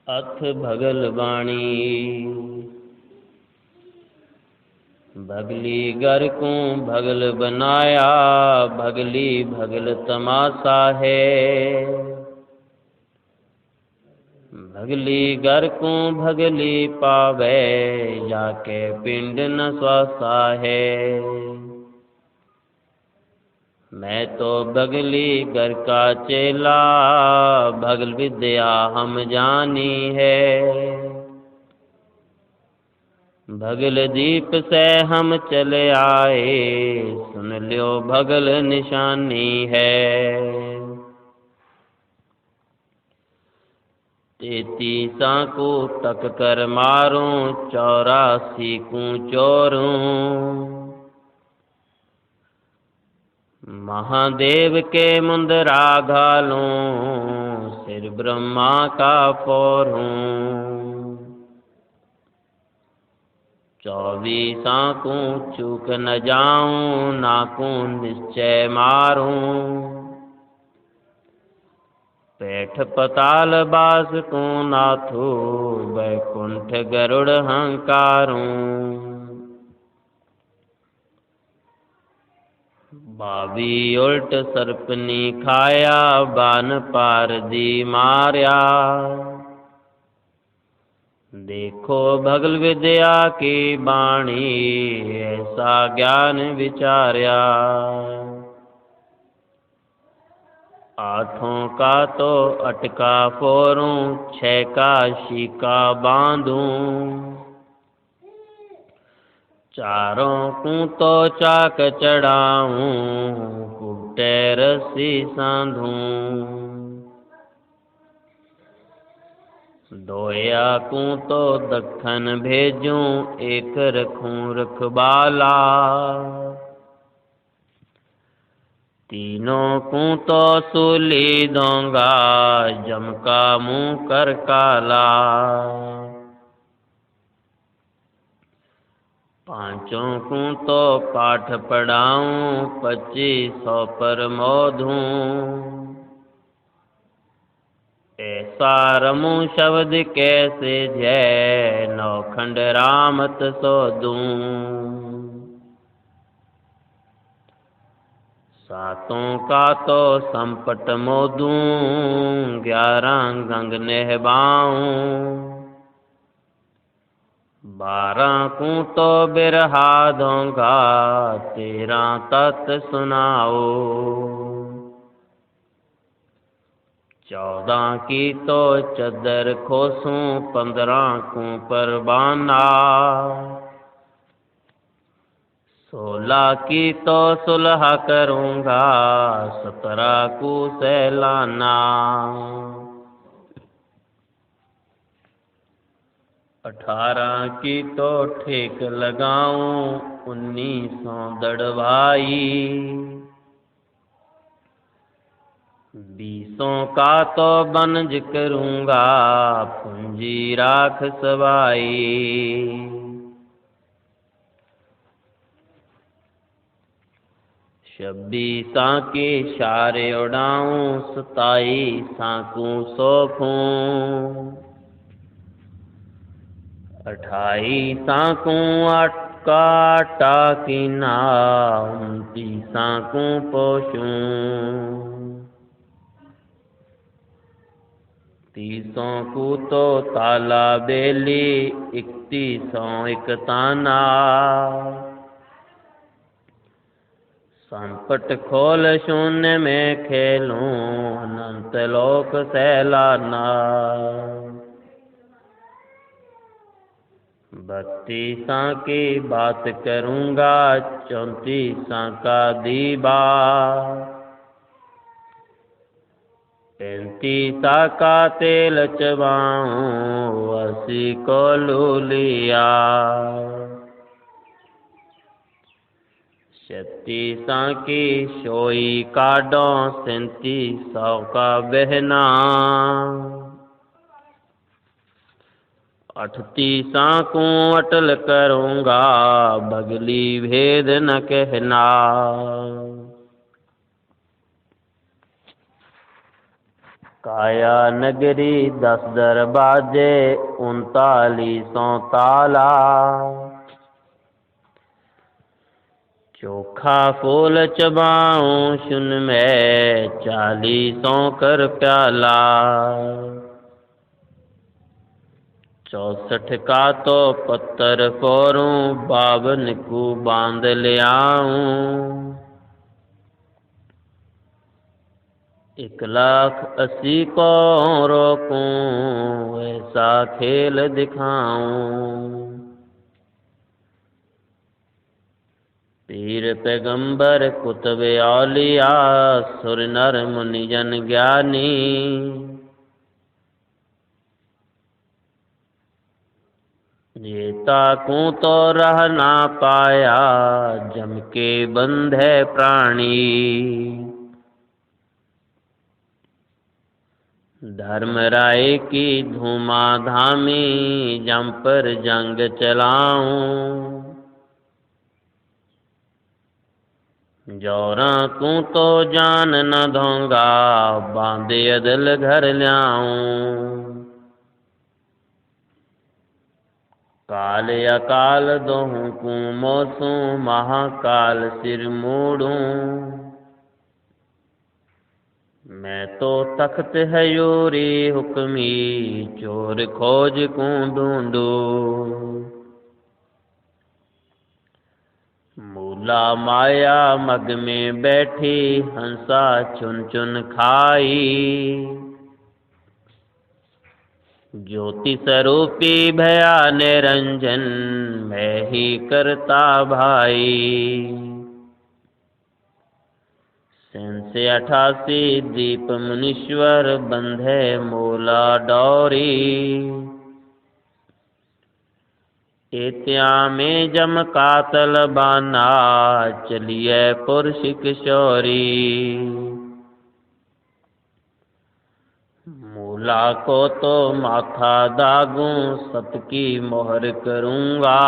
अथ भगल बाणी। भगली घर को भगल बनाया, भगली भगल तमाशा है। भगली घर को भगली पावे, जाके पिंड न स्वासा है। मैं तो भगली घर का चेला, भगल विद्या हम जानी है। भगल दीप से हम चले आए, सुन लियो भगल निशानी है। 33 को तक कर मारूं, 84 को चोरूं। महादेव के मुंदरा घालूं, सिर ब्रह्मा का फोरूं। 24 को चूक न जाऊं, ना को निश्चय मारूं। पेठ पताल बास को नाथू, बैकुंठ गरुड़ हंकारूं। 22 उल्ट सर्पनी खाया, बान पार दी मार्या। देखो भगल विद्या की बाणी, ऐसा ज्ञान विचार्या। 8 का तो अटका फोरूं, 6 का शीका बांधूं। 4 को तो चाक चढ़ाऊं, कुटे रस्सी सांधूं। 2 को तो दखन भेजूं, 1 रखूं रखबाला। 3 को तो सूली दूंगा, जम का मुंह कर काला। 5 को तो पाठ पढ़ाऊं, 2500 पर मोधूं। ऐसा रमूं शब्द कैसे जय, 9 खंड रामत सो दूं। 7 का तो संपट मोदूं, 11 गंग नहबाऊं। 12 को तो बिरहा दूंगा, 13 तत् सुनाओ। 14 की तो चदर खोसूं, 15 को परवाना। 16 की तो सुलह करूंगा, 17 को सैलाना। 18 की तो ठेक लगाऊं, 1900 दड़वाई। 20 का तो बनज करूंगा, पूंजी राख सवाई। 26 के शारे उड़ाऊं, 27 को सोखूं। 28 को अटका टाकीना, 29 को पोषूं। 30 को तो ताला बेली, 31 एक ताना। संपट खोल शून्य में खेलूं, अनंत लोक सैलाना। 32 की बात करूंगा, 34 का दीबा। 35 का तेल चबाऊं, 80 को लूलिया। 36 की सोई काटो, 37 का बहना। 38 को अटल करूंगा, भगली भेद न कहना। काया नगरी 10 दरवाजे 39 ताला। चोखा फूल चबाऊं सुन में 40 कर प्याला। 64 का तो पत्थर फोरूं 52 को बांध ले आऊं। 1,80,000 को रोकूं ऐसा खेल दिखाऊं। पीर पैगंबर कुतुब औलिया सुर नर मुनि जन ज्ञानी। ये ताकूं तो रह ना पाया जम के बंधे प्राणी। धर्म राय की धूमा धामी जम पर जंग चलाऊं। जोरा को तो जान न दूंगा बांधे अदल घर ल्याऊं। काल अकाल दोहूं को मोसूं महाकाल सिर मूड़ूं। मैं तो तख्त हयूरी हुक्मी चोर खोज को ढूंढूं। मूला माया मग में बैठी हंसा चुन चुन खाई। ज्योति स्वरूपी भया निरंजन मैं ही करता भाई। 88 दीप मुनीश्वर बंधे मूला डोरी। एत्या में जम कातल बाना चलिए पुरुष किशोरी। मूला को तो माथा दागूं सबकी मोहर करूंगा।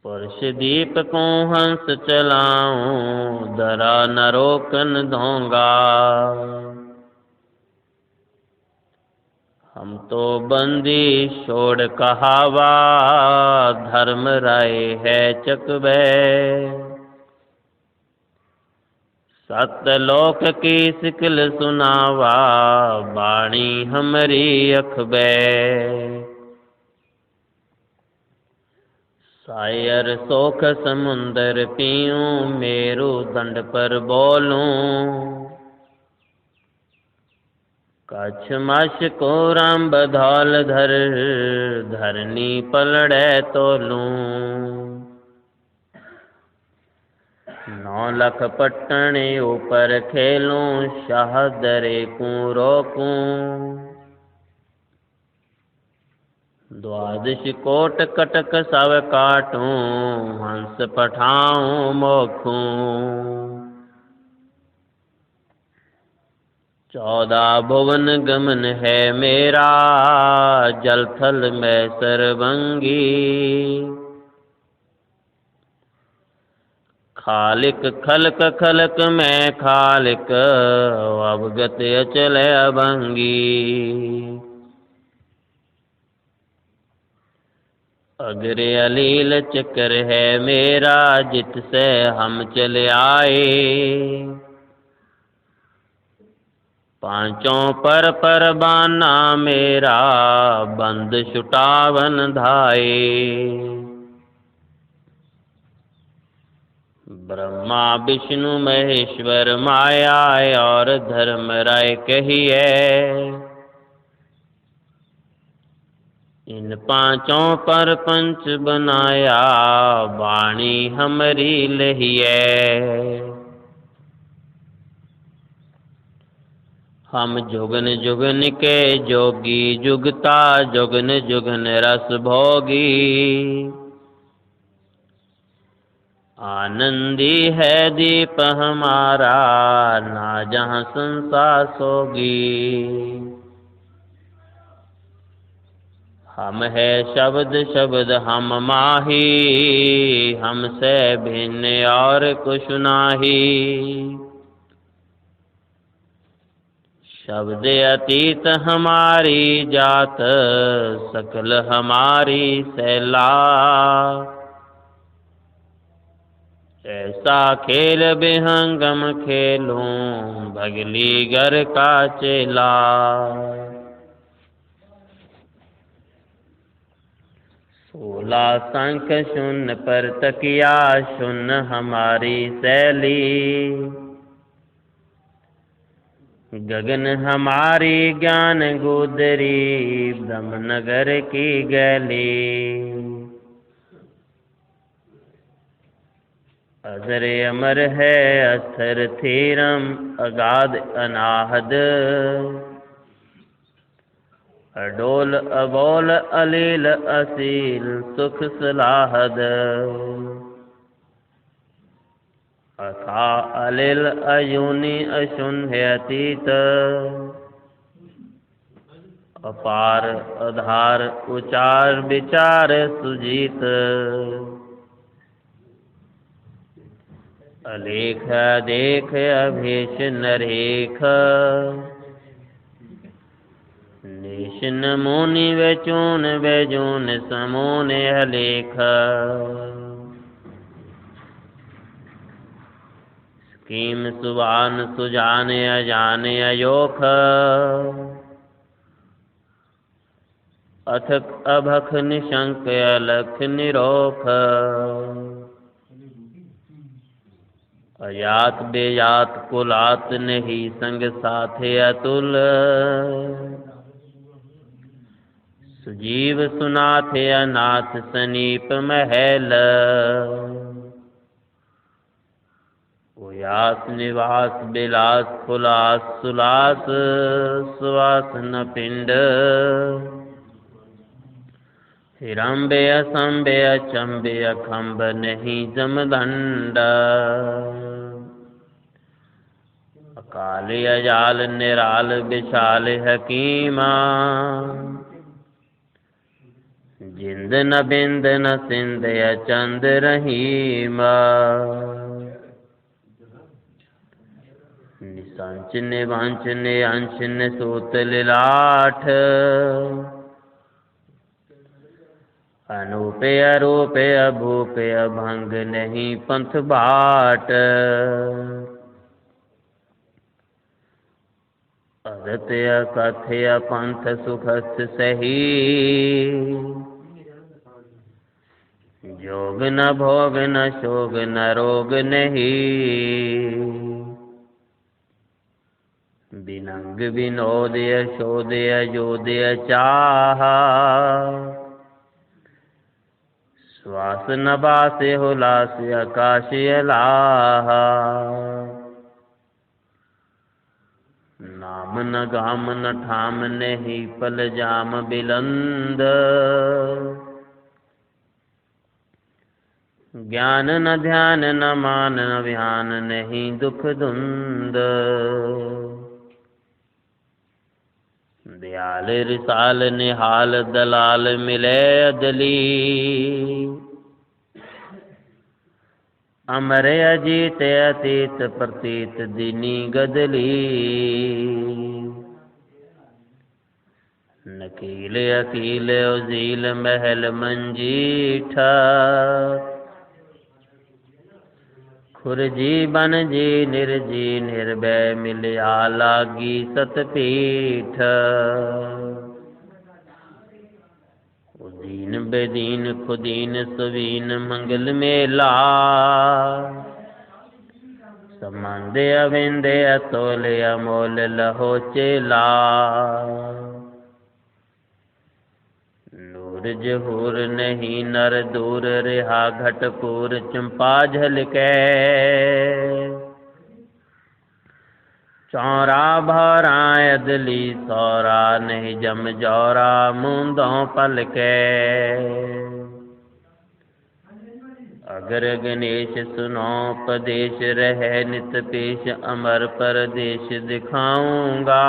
पुरुष दीप को हंस चलाऊं दरा न रोकन दूंगा। हम तो बंदी छोड़ कहावा धर्म राय है चकबे। सतलोक की सिकल सुनावा बाणी हमारी अखबे। शायर सोख समुंदर पीऊं मेरू दंड पर बोलूं। कच्छ मछ को राम बधौल धर धरनी पलड़े तोलूं। 9 लाख पट्टने ऊपर खेलूं शाह दरे को रोकूं। 12 कोट कटक सब काटूं हंस पठाऊं मोखूं। 14 भुवन गमन है मेरा जल थल में सर्वंगी। खालिक खलक खलक में खालिक अवगत अचल अभंगी। अग्र अलील चक्र है मेरा जित से हम चले आए। 5 पर बाना मेरा बंद छुटावन धाये। ब्रह्मा विष्णु महेश्वर माया और धर्म राय कहिए। इन 5 पर पंच बनाया वाणी हमारी लहिए। हम जुगन जुगन के जोगी जुगता जुगन जुगन रस भोगी। आनंदी है दीप हमारा ना जहाँ संसार सोगी। हम है शब्द शब्द हम माही हमसे भिन्न और कुछ नाही। शब्द अतीत हमारी जात, सकल हमारी सैला। ऐसा खेल विहंगम खेलूं, भगली घर का चेला। सोला शंख शून्य पर तकिया, शून्य हमारी शैली। गगन हमारी ज्ञान गोदरी, ब्रह्मनगर की गैली। अजर अमर है अस्थर थीरम, अगाध अनाहद। अडोल अबोल अलील असील, सुख सलाहद। अथा अलिल अयूनी अशुन्य अतीत, अपार आधार उचार विचार सुजीत। अलेख देख अभेश नरेख, निश नमोनि वैचून वैजून समोन अलेख। कीम सुबान सुजान अजान अयोख, अथक अभख निशंक अलख निरोख। अजात बेजात कुलात नहीं, संग साथे अतुल। सुजीव सुनाथ अनाथ सनीप महल। उयास निवास बिलास खुलास सुलास, सुवास न पिंड। हिरंबे असंबे अचंबे अखंब नहीं जमदंड। अकाल अजाल निराल विशाल हकीमा, जिंद न बिंद न सिंध अचंद रहीमा। निसंच निवंच निअंश निसूत लिलाठ, अनूपे अरूपे अभूपे अभंग नहीं पंथ बाट। अदत्य कथ्य पंथ सुखस्थ सही, जोग न भोग न शोग न रोग नहीं। बिनंग विनोद यशोद अयोध चाह, श्वास न बास हुलास आकाश अलाह। नाम न गाम न ठाम नहीं पल जाम बिलंद। ज्ञान न ध्यान न मान न व्यान नहीं दुख धुंद। दयाल रिसाल निहाल दलाल मिले अदली, अमर अजीत अतीत प्रतीत दीनी गदली। नकील अकील उजील महल मंजीठा, खुरजी बन जी निर्जी निर्भय मिलिया लागी सतपीठ। उदीन बेदीन खुदीन सुवीन मंगल मेला, संबंध अविंद अतोल अमोल लहो चेला। नूर जहूर नहीं नर दूर रिहा घटपूर चंपा झलके। चौरा भौरा अदली सौरा नहीं जम जौरा मूंदों पलके। अगर गणेश सुनो पदेश रहे नित पेश, अमर परदेश दिखाऊंगा।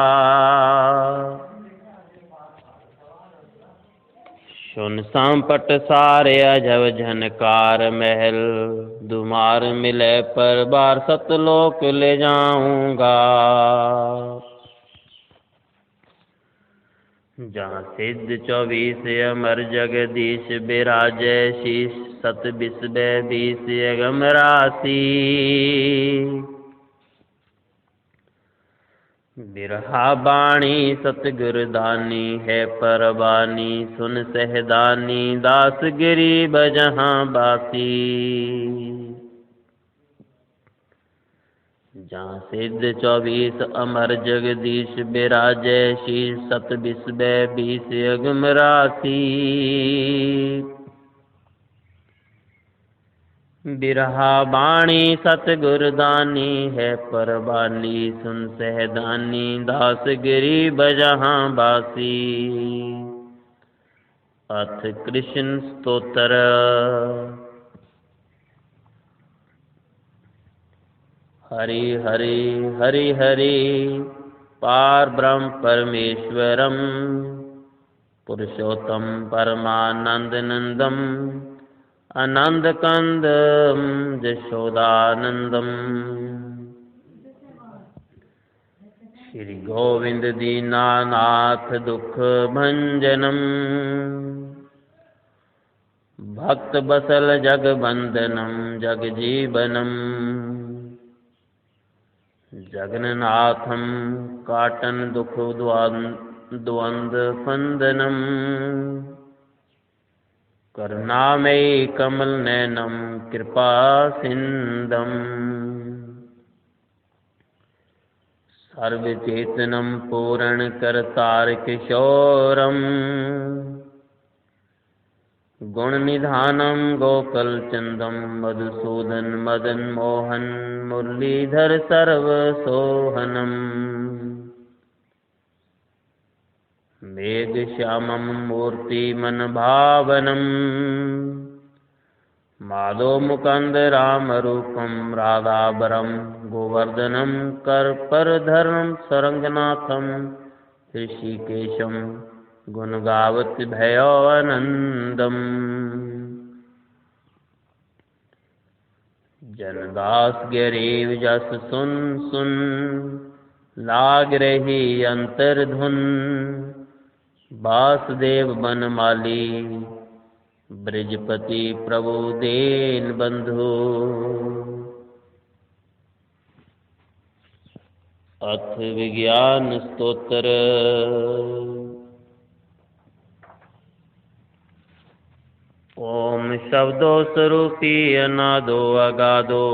सुन सांपट सारे अजब झनकार महल, दुमार मिले पर बार सतलोक ले जाऊंगा। जहाँ सिद्ध 24 अमर जगदीश बिराजै शीश सत बिस्बे 20 अगम राशि। बिरहा बाणी सतगुर दानी है परवानी सुन सहदानी दास गिरीब जहाँ बासी। जहाँ सिद्ध 24 अमर जगदीश बिराजै शीश सत बिस्बे 20 अगम राशि। बिरहा बाणी सतगुर दानी है परवानी सुन सहदानी दास गिरीब जहाँ बासी। अथ कृष्ण स्तोत्र। हरि हरि हरि हरि पार ब्रह्म परमेश्वरम पुरुषोत्तम परमानंद नंदम आनंद कंद यशोदानंदम। श्री गोविंद दीनानाथ दुख भंजनम भक्त बसल जगबंदनम जगजीवनम। जगन्नाथम काटन दुख द्वंद फंदनम करुणामयी कमल नैनम कृपा सिंधम। सर्वचेतनम पूर्ण करतार किशोरम गुण निधानम गोकल चंदम मधुसूदन मदन मोहन मुरलीधर सर्व सोहनम। मेघ श्यामम मूर्ति मन भावनम माधो मुकंद राम रूपम राधाबरम गोवर्धनम कर पर धर्म सरंगनाथम ऋषिकेशम गुण गावत भयो आनंदम। जनदास गरीब जस सुन सुन लाग रही अंतर धुन वासुदेव बनमाली ब्रजपति प्रभु दीन बंधु। अथ विज्ञान स्तोत्र। ओम शब्दो स्वरूपी अनादो अगाधो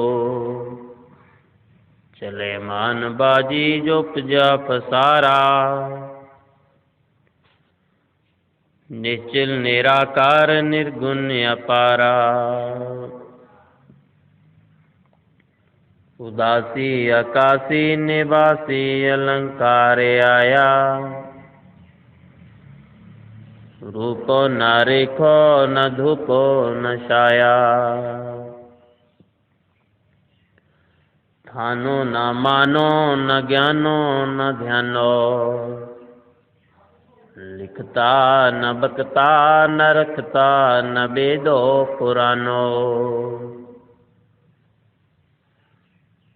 चले मान बाजी जो उपजा पसारा। निश्चल निराकार निर्गुण अपारा उदासी अकाशी निवासी अलंकार आया। रूपो न रेखो न धूपो न छाया ठानो न मानो न ज्ञानो न ध्यानो लिखता न बकता न रखता न वेदो पुरानो।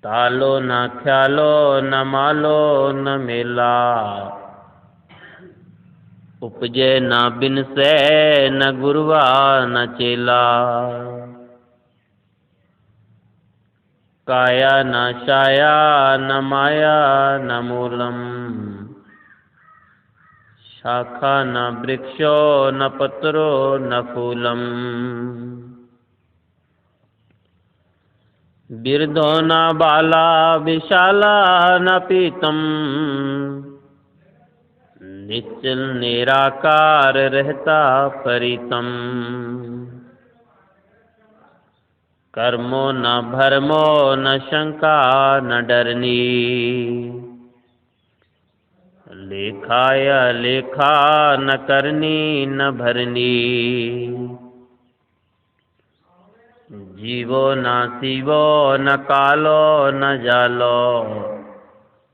तालो न ख्यालो न मालो न मेला उपजे न बिन से न गुरुआ न चेला। काया न छाया न माया न मूलम शाखा न वृक्षो न पत्रो न फूलम। बिरधो न बाला विशाला न पीतम निश्चल निराकार रहता परितम। कर्मो न भरमो न शंका न डरनी लेखाया लेखा न करनी न भरनी। जीवो न शिवो न कालो न जालो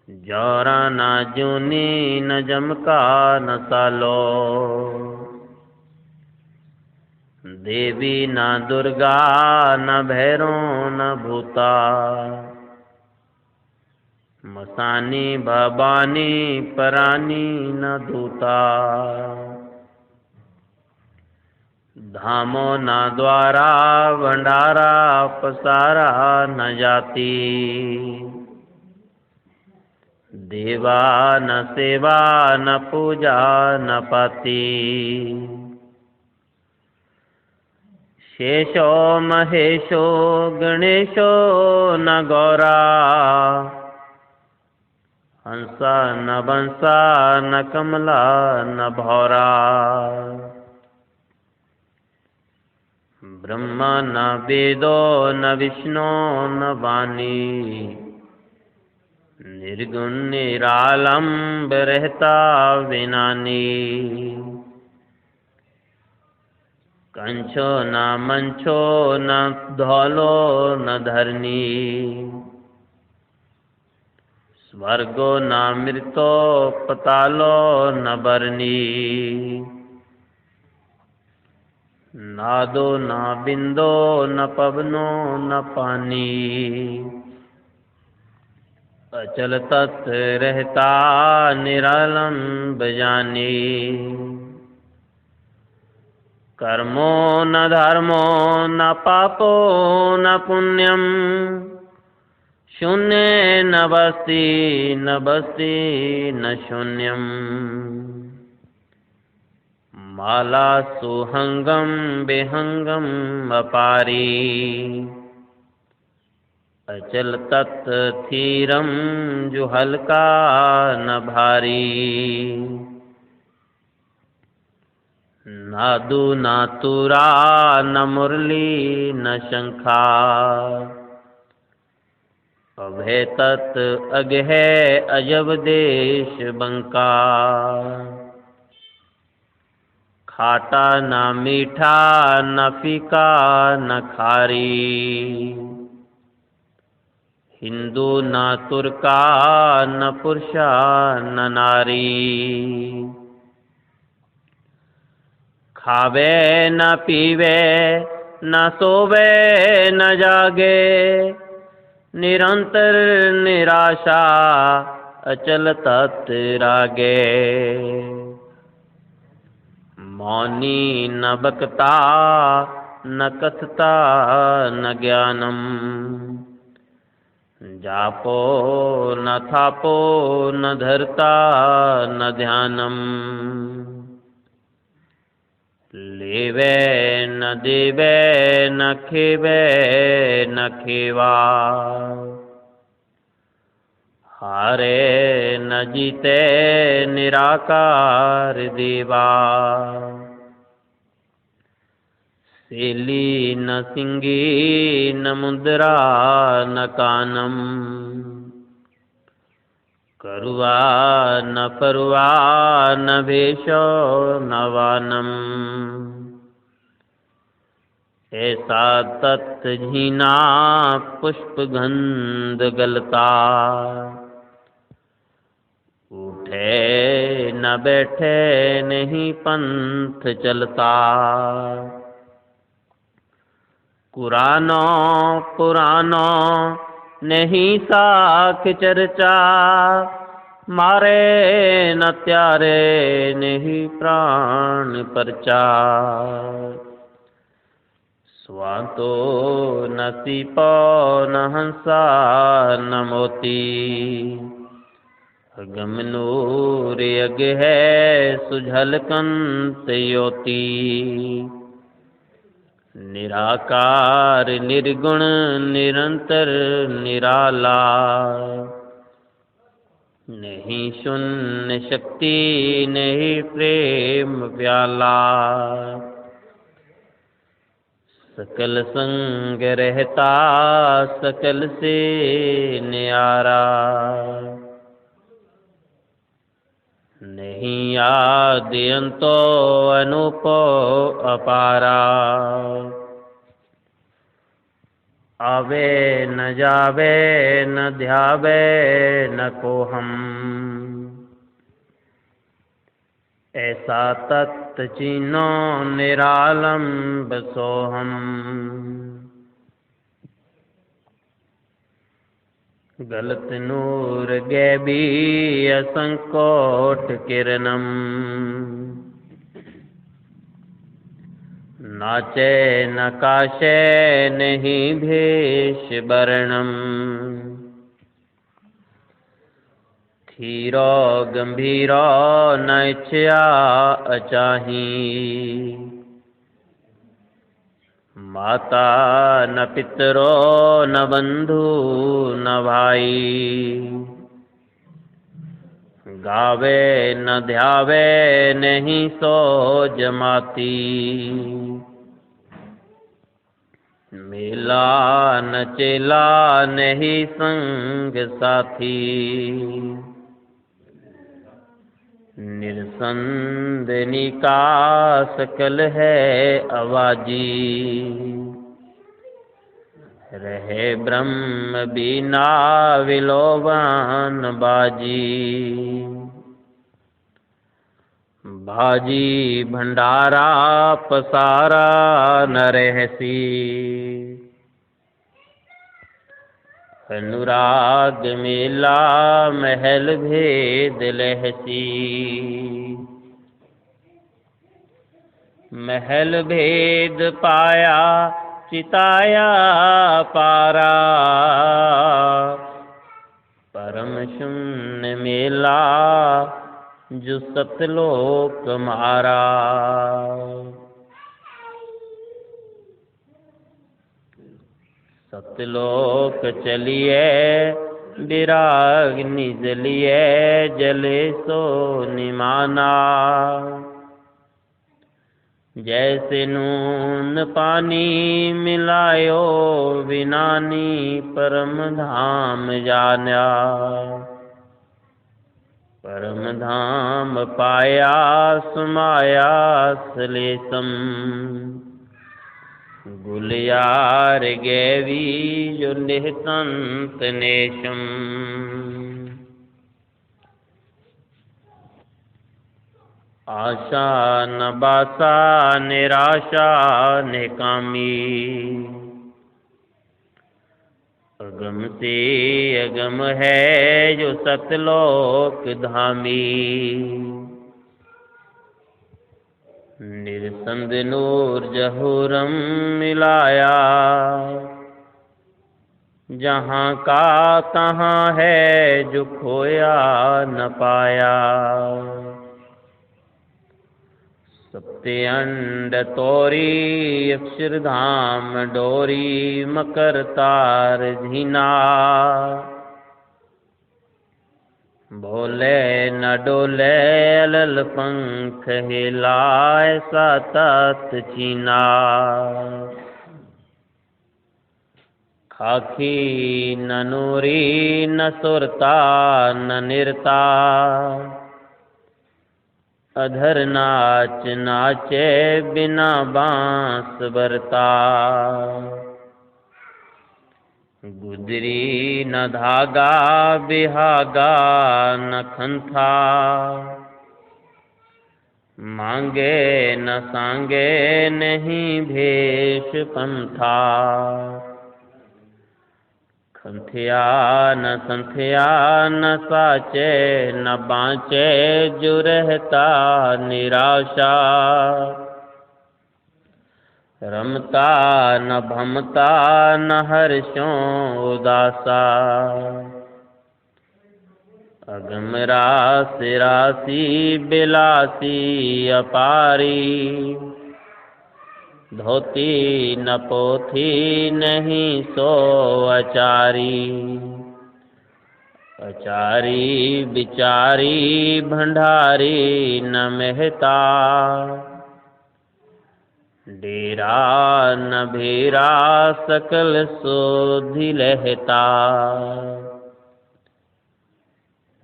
जौरा न जूनी न जमका न सालो। देवी न दुर्गा न भैरो न भूता मसानी भवानी परानी न दूता। धामो न द्वारा भंडारा पसारा न जाती। देवा न सेवा न पूजा न पाती। शेषो महेशो गणेशो न गौरा। हंसा न बंसा न कमला न भौरा। ब्रह्मा न वेदो न विष्णु न वाणी। निर्गुण निरालंब रहता विनानी। कंचो न मंचो न धौलो न धरनी। स्वर्गो न मृतो पतालो न बरनी। नादो न बिंदो न पवनो न पानी। अचल तत् रहता निरालंब जानी। कर्मो न धर्मो न पापो न पुण्यम। शून्य न बस्ती न शून्यम। माला सुहंगम विहंगम अपारी। अचल तत् थीरम जो हल्का न भारी। नादु न तुरा न मुरली न शंखा। अभय तत् अगह अजब देश बंका। खाटा न मीठा न फीका न खारी। हिंदू न तुर्का न पुरुषा न नारी। खावे न पीवे न सोवे न जागे। निरंतर निराशा अचल तत् रागे। मौनी न बकता न कथता न ज्ञानम। जापो न थापो न धरता न ध्यानम। लेवे न देवे न खेवे न खेवा। हारे न जीते निराकार देवा। सेली न सिंगी न मुद्रा न कानम। करुआ न परुआ न भेषो न वानम। ऐसा तत् झीना पुष्प गंध गलता। उठे न बैठे नहीं पंथ चलता। कुरानो पुरानो नहीं साख चर्चा। मारे न त्यारे नहीं प्राण परचा। स्वातो न सीपो न हंसा न मोती। अगम नूर यज्ञ है सुझल कंत योती। निराकार निर्गुण निरंतर निराला। नहीं शून्य शक्ति नहीं प्रेम प्याला। सकल संग रहता सकल से न्यारा। नहीं आदि अंतो अनूपो अपारा। आवे न जावे न ध्यावे न कोहम। ऐसा तत् चीनो निरालंब सोहम। गलत नूर गैबी असंकोट किरणम नाचे नकाशे नहीं भेष वर्णम धीरो गंभीरो न इच्छया अचाही माता न पितरो न बंधु न भाई गावे न ध्यावे नहीं सो जमाती मेला न चेला नहीं संग साथी निरसंदनी का सकल है अवाजी रहे ब्रह्म बिना विलोवन बाजी भाजी भंडारा पसारा न रहसी अनुराग मेला महल भेद लहसी महल भेद पाया चिताया पारा परम शून्य मेला जो सतलोक मारा सतलोक चलिए विराग निजलिए जले सो निमाना जैसे नून पानी मिलायो विनानी परम धाम जाना परम धाम पाया समाया सलेसम गुलियार गैवी जो निहतंत नेशम आशा न बासा निराशा निकामी अगम से अगम है जो सतलोक धामी निरसंद नूर जहूरम मिलाया जहाँ का तहाँ है जो खोया न पाया सप्ते अंड तोरी अक्षरधाम डोरी मकर तार झीना बोले न डोले अलल पंख हिला ऐसा तत् चीना खाखी न नूरी न सुरता न निरता अधर नाच नाचे बिना बांस बरता गुदरी न धागा बिहागा न खंथा मांगे न सांगे नहीं भेष पंथा संथिया न संथिया न साचे न बाँचे जो रहता निराशा रमता न भमता न हर्षों उदासा अगम राशि राशि बिलासी अपारी धोती न पोथी नहीं सो अचारी अचारी बिचारी भंडारी न मेहता डेरा न भेरा सकल सोधि लहता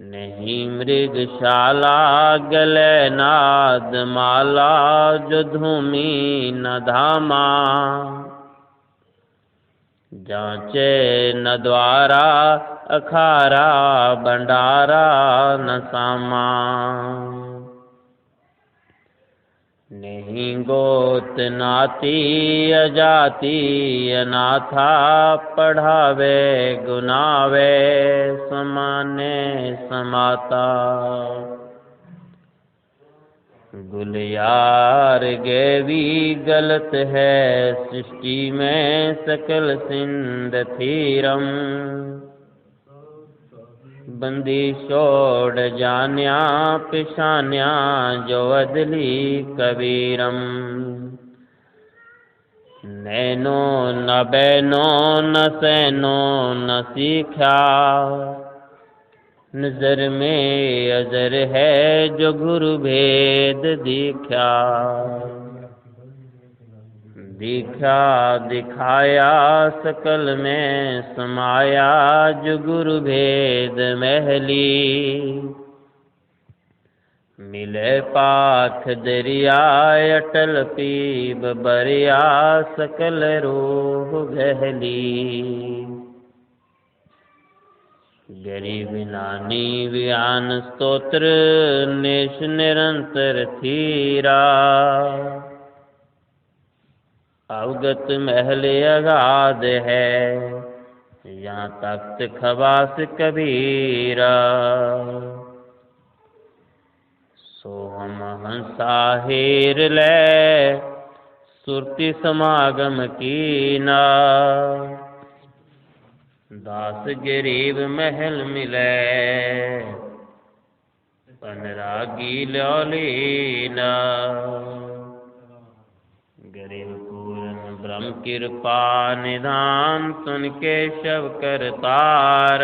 नहीं मृगशाला गले नाद माला जो धूमी न धामा जांचे न द्वारा अखारा भंडारा न सामा नहीं गोत नाती अजाति अनाथा, पढ़ावे गुनावे समाने समाता। गुलियार गैवी गलत है सृष्टि में सकल सिंध थीरम, बंदी छोड़ जान्या पिशान्या जो अदली कबीरम। नैनो न बैनो न सैनो न सीखा, नजर में अजर है जो गुरु भेद दीख्या। दीख्या दिखाया सकल में समाया, जो गुरु भेद महली। मिले पाथ दरिया अटल पीब बरिया, सकल रूह गहली। गरीब नानी व्यान स्तोत्र निश निरंतर थीरा। अवगत महल अगाध है यहाँ तख्त खवास कबीरा। सो हम हंसा हेर ले सुरति समागम कीना। दास गरीब महल मिले पनरागी लौलीना। गरीब पूर्ण ब्रह्म कृपा निधान, सुन के शव करतार।